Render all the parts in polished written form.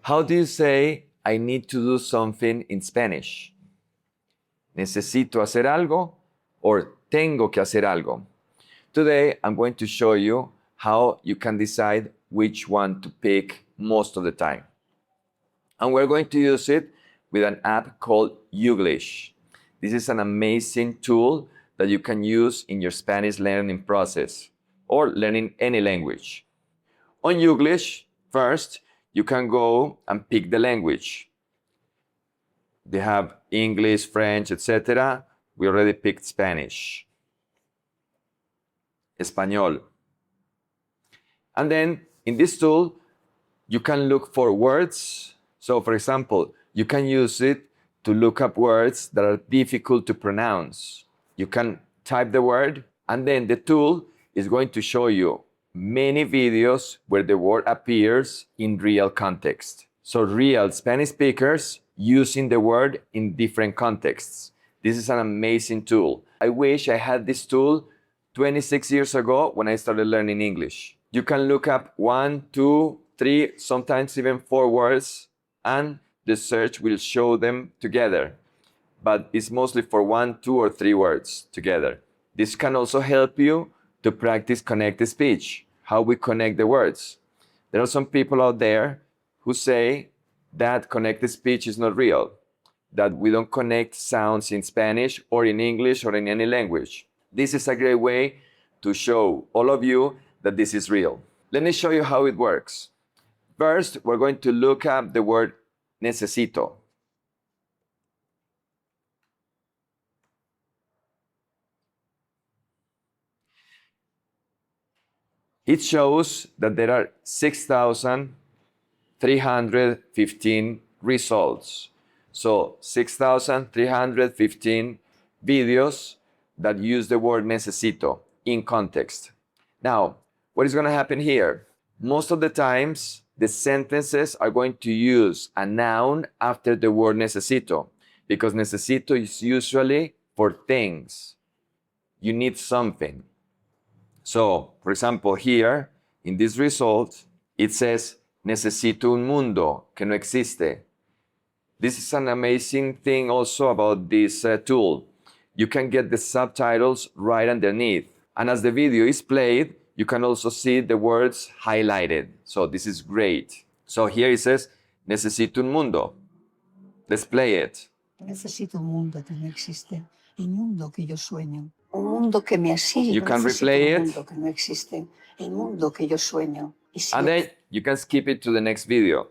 How do you say I need to do something in Spanish? Necesito hacer algo or tengo que hacer algo. Today, I'm going to show you how you can decide which one to pick most of the time. And we're going to use it with an app called YouGlish. This is an amazing tool that you can use in your Spanish learning process or learning any language. On YouGlish, first, you can go and pick the language. They have English, French, etc. We already picked Spanish. Español. And then in this tool, you can look for words. So for example, you can use it to look up words that are difficult to pronounce. You can type the word, and then the tool is going to show you many videos where the word appears in real context. So real Spanish speakers using the word in different contexts. This is an amazing tool. I wish I had this tool 26 years ago when I started learning English. You can look up 1, 2, 3, sometimes even 4 words, and the search will show them together. But it's mostly for 1, 2, or 3 words together. This can also help you to practice connected speech, how we connect the words. There are some people out there who say that connected speech is not real, that we don't connect sounds in Spanish or in English or in any language. This is a great way to show all of you that this is real. Let me show you how it works. First, we're going to look up the word necesito. It shows that there are 6,315 results. So 6,315 videos that use the word necesito in context. Now, what is going to happen here? Most of the times, the sentences are going to use a noun after the word necesito, because necesito is usually for things. You need something. So, for example, here, in this result, it says, necesito un mundo que no existe. This is an amazing thing also about this tool. You can get the subtitles right underneath. And as the video is played, you can also see the words highlighted. So this is great. So here it says, necesito un mundo. Let's play it. Necesito un mundo que no existe, el mundo que yo sueño. Un mundo que me así. You can replay it. Un mundo que no existe, el mundo que yo sueño. And then you can skip it to the next video.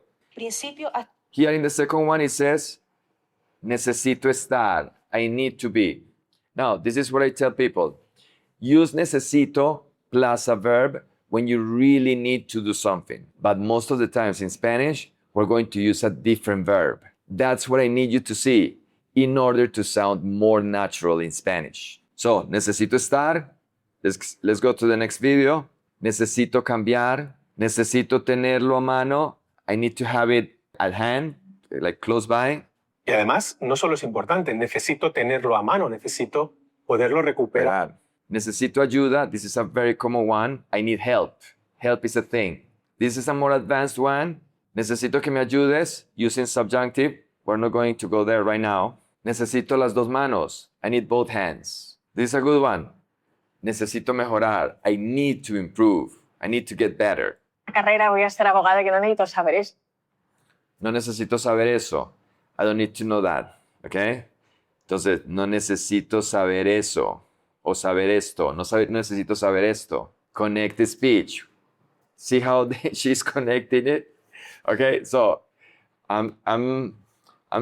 Here in the second one it says, necesito estar. I need to be. Now, this is what I tell people. Use necesito plus a verb when you really need to do something. But most of the times in Spanish, we're going to use a different verb. That's what I need you to see in order to sound more natural in Spanish. So, necesito estar. Let's go to the next video. Necesito cambiar. Necesito tenerlo a mano. I need to have it at hand, like close by. Y además, no solo es importante, necesito tenerlo a mano, necesito poderlo recuperar. Necesito ayuda. This is a very common one. I need help. Help is a thing. This is a more advanced one. Necesito que me ayudes, using subjunctive. We're not going to go there right now. Necesito las dos manos. I need both hands. This is a good one. Necesito mejorar. I need to improve. I need to get better. Carrera, voy a ser abogada, que no necesito saber eso. No necesito saber eso. I don't need to know that. Okay? Entonces, no necesito saber eso. O saber esto. No necesito saber esto. Connected speech. See how she's connecting it? Okay, so I'm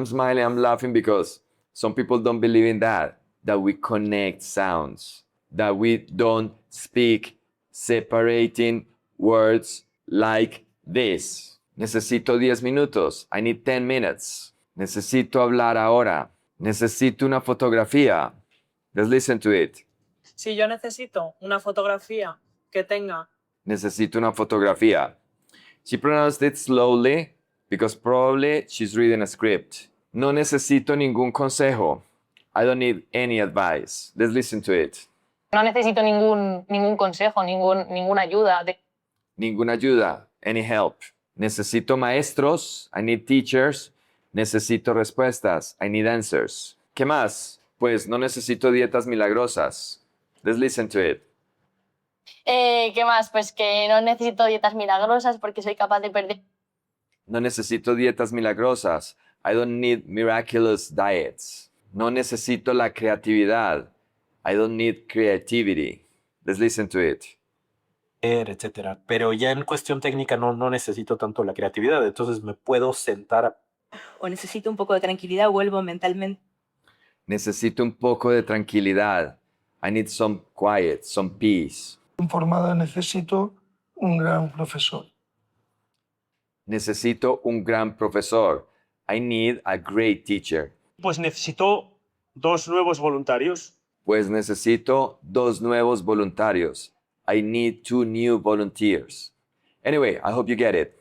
smiling, I'm laughing because some people don't believe in that we connect sounds, that we don't speak separating words like this. Necesito 10 minutos. I need 10 minutes. Necesito hablar ahora. Necesito una fotografía. Let's listen to it. Si yo necesito una fotografía que tenga. Necesito una fotografía. She pronounced it slowly because probably she's reading a script. No necesito ningún consejo. I don't need any advice. Let's listen to it. No necesito ningún consejo, ninguna ayuda. Ninguna ayuda. Any help. Necesito maestros. I need teachers. Necesito respuestas. I need answers. ¿Qué más? Pues no necesito dietas milagrosas. Let's listen to it. ¿Qué más? Pues que no necesito dietas milagrosas porque soy capaz de perder. No necesito dietas milagrosas. I don't need miraculous diets. No necesito la creatividad. I don't need creativity. Let's listen to it. Etcétera. Pero ya en cuestión técnica no necesito tanto la creatividad, entonces me puedo sentar. O necesito un poco de tranquilidad, vuelvo mentalmente. Necesito un poco de tranquilidad. I need some quiet, some peace. Informada, necesito un gran profesor. Necesito un gran profesor. I need a great teacher. Pues necesito 2 nuevos voluntarios. Pues necesito 2 nuevos voluntarios. I need 2 new volunteers. Anyway, I hope you get it.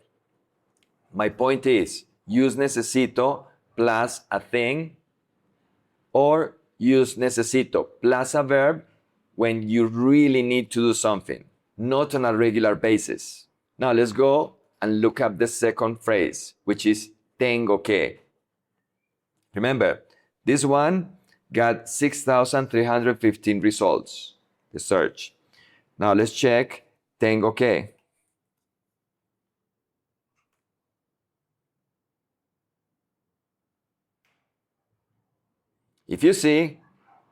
My point is, use necesito plus a thing, or use necesito plus a verb when you really need to do something, not on a regular basis. Now let's go and look up the second phrase, which is tengo que. Remember, this one got 6,315 results, the search. Now let's check tengo que. If you see,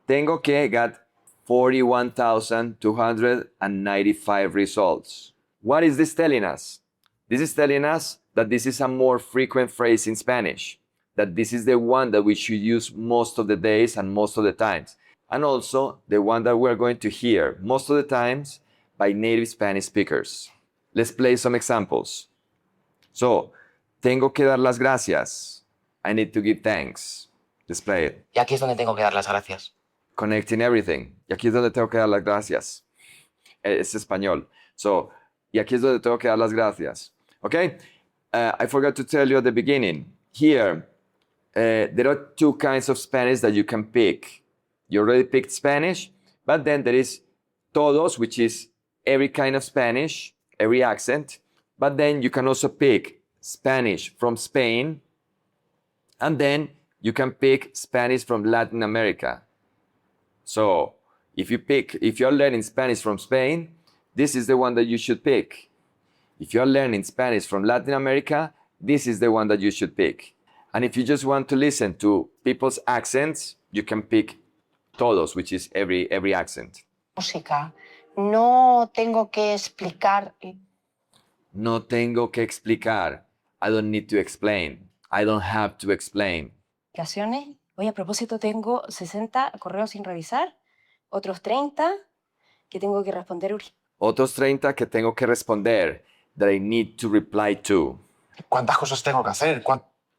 tengo que got 41,295 results. What is this telling us? This is telling us that this is a more frequent phrase in Spanish, that this is the one that we should use most of the days and most of the times, and also the one that we're going to hear most of the times by native Spanish speakers. Let's play some examples. So, tengo que dar las gracias. I need to give thanks. Let's play it. Y aquí es donde tengo que dar las gracias. Connecting everything. Y aquí es donde tengo que dar las gracias. Es español. So, y aquí es donde tengo que dar las gracias. Okay? I forgot to tell you at the beginning. Here, there are 2 kinds of Spanish that you can pick. You already picked Spanish, but then there is todos, which is every kind of Spanish, every accent. But then you can also pick Spanish from Spain, and then you can pick Spanish from Latin America. So if you're learning Spanish from Spain, this is the one that you should pick. If you're learning Spanish from Latin America, this is the one that you should pick. And if you just want to listen to people's accents, you can pick todos, which is every accent. Música. No tengo que explicar. No tengo que explicar. I don't need to explain. I don't have to explain. Aplicaciones. Oye, a propósito, tengo 60 correos sin revisar, otros 30 que tengo que responder urgente. Otros 30 que tengo que responder, that I need to reply to. ¿Cuántas cosas tengo que hacer?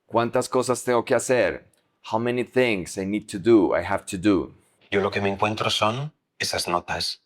¿Cuántas cosas tengo que hacer? How many things I need to do, I have to do. Yo lo que me encuentro son esas notas.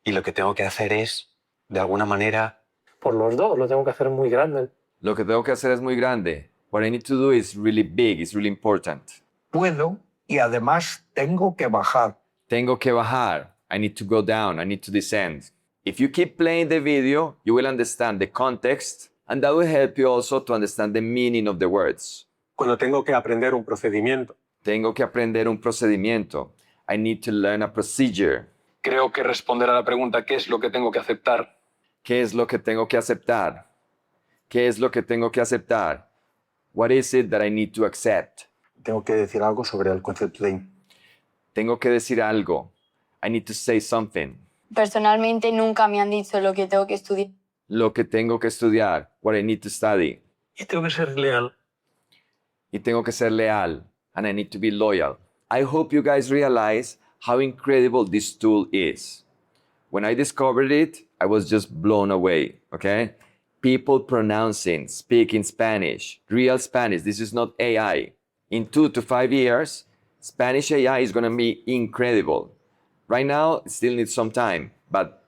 Y lo que tengo que hacer es, de alguna manera... Por los dos, lo tengo que hacer muy grande. Lo que tengo que hacer es muy grande. What I need to do is really big, it's really important. Puedo y además tengo que bajar. Tengo que bajar. I need to go down, I need to descend. If you keep playing the video, you will understand the context, and that will help you also to understand the meaning of the words. Cuando tengo que aprender un procedimiento. Tengo que aprender un procedimiento. I need to learn a procedure. Creo que responder a la pregunta ¿qué es lo que tengo que aceptar? ¿Qué es lo que tengo que aceptar? ¿Qué es lo que tengo que aceptar? What is it that I need to accept? Tengo que decir algo sobre el concepto de... Tengo que decir algo. I need to say something. Personalmente nunca me han dicho lo que tengo que estudiar. Lo que tengo que estudiar. What I need to study. Y tengo que ser leal. Y tengo que ser leal. And I need to be loyal. I hope you guys realize how incredible this tool is. When I discovered it, I was just blown away, okay? People pronouncing, speaking Spanish, real Spanish. This is not AI. In 2 to 5 years, Spanish AI is going to be incredible. Right now, it still needs some time, but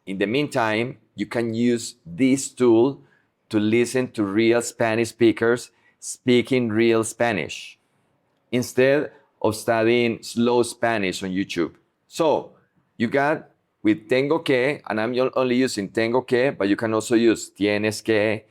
in the meantime, you can use this tool to listen to real Spanish speakers speaking real Spanish instead of studying slow Spanish on YouTube. So, you got with tengo que, and I'm only using tengo que, but you can also use tienes que,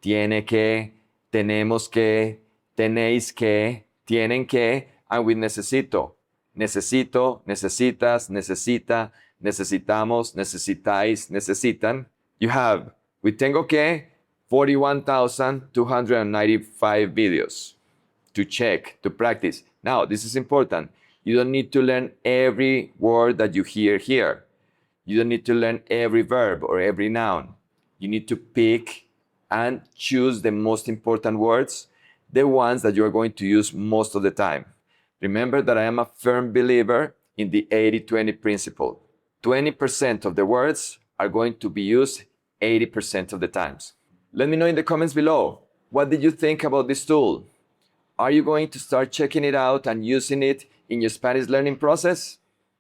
tiene que, tenemos que, tenéis que, tienen que, and with necesito. Necesito, necesitas, necesita, necesitamos, necesitáis, necesitan. You have, with tengo que, 41,295 videos to check, to practice. Now, this is important. You don't need to learn every word that you hear here. You don't need to learn every verb or every noun. You need to pick and choose the most important words, the ones that you are going to use most of the time. Remember that I am a firm believer in the 80-20 principle. 20% of the words are going to be used 80% of the times. Let me know in the comments below, what did you think about this tool? Are you going to start checking it out and using it in your Spanish learning process?